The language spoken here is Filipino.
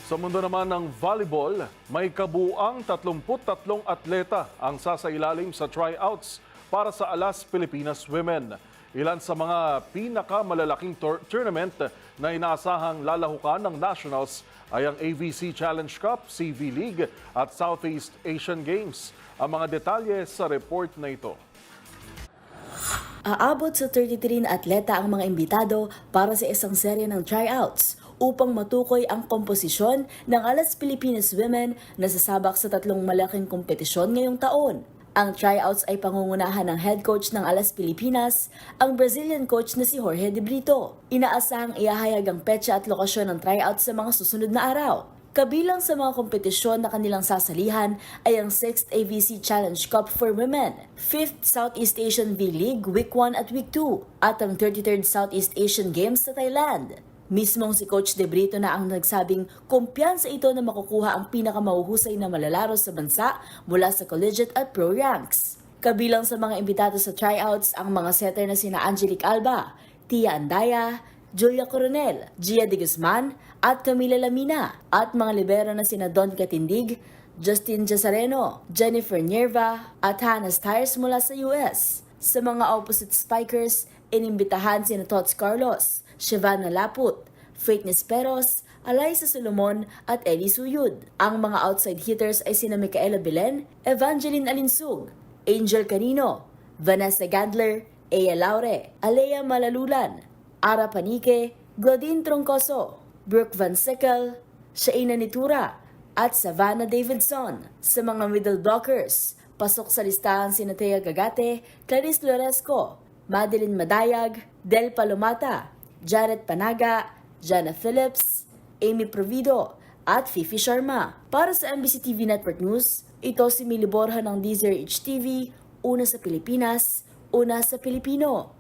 Sa mundo naman ng volleyball, may kabuuang 33 atleta ang sasailalim sa tryouts para sa Alas Pilipinas Women. Ilan sa mga pinakamalalaking tournament na inaasahang lalahukan ng nationals ay ang AVC Challenge Cup, CV League at Southeast Asian Games. Ang mga detalye sa report na ito. Aabot sa 33 na atleta ang mga imbitado para sa isang serye ng tryouts upang matukoy ang komposisyon ng Alas Pilipinas Women na sasabak sa tatlong malaking kompetisyon ngayong taon. Ang tryouts ay pangungunahan ng head coach ng Alas Pilipinas, ang Brazilian coach na si Jorge De Brito. Inaasahang ihahayag ang petsa at lokasyon ng tryouts sa mga susunod na araw. Kabilang sa mga kompetisyon na kanilang sasalihan ay ang 6th AVC Challenge Cup for Women, 5th Southeast Asian V-League Week 1 at Week 2, at ang 33rd Southeast Asian Games sa Thailand. Mismong si Coach De Brito na ang nagsabing kumpiyansa ito na makukuha ang pinakamahuhusay na malalaro sa bansa mula sa collegiate at pro ranks. Kabilang sa mga imbitado sa tryouts ang mga setter na sina Angelique Alba, Tia Andaya, Julia Coronel, Gia de Guzman at Camila Lamina, at mga libero na sina Don Catindig, Justin Jazareno, Jennifer Nierva at Hannah Stiers mula sa US. Sa mga opposite spikers, inimbitahan sina Tots Carlos, Shivana Laput, Faith Nisperos, Alaysa Solomon at Ellie Suyud. Ang mga outside hitters ay sina Micaela Belen, Evangeline Alinsug, Angel Carino, Vanessa Gandler, Ea Laure, Alea Malalulan, Ara Panique, Godin Troncoso, Brooke Van Sickle, Shaina Nitura, at Savannah Davidson. Sa mga middle blockers, pasok sa listahan sina Thea Gagate, Clarice Loresco, Madeline Madayag, Del Palomata, Janet Panaga, Jana Phillips, Amy Provido, at Fifi Sharma. Para sa MBC TV Network News, ito si Mili Borja ng DZRH TV, una sa Pilipinas, una sa Pilipino.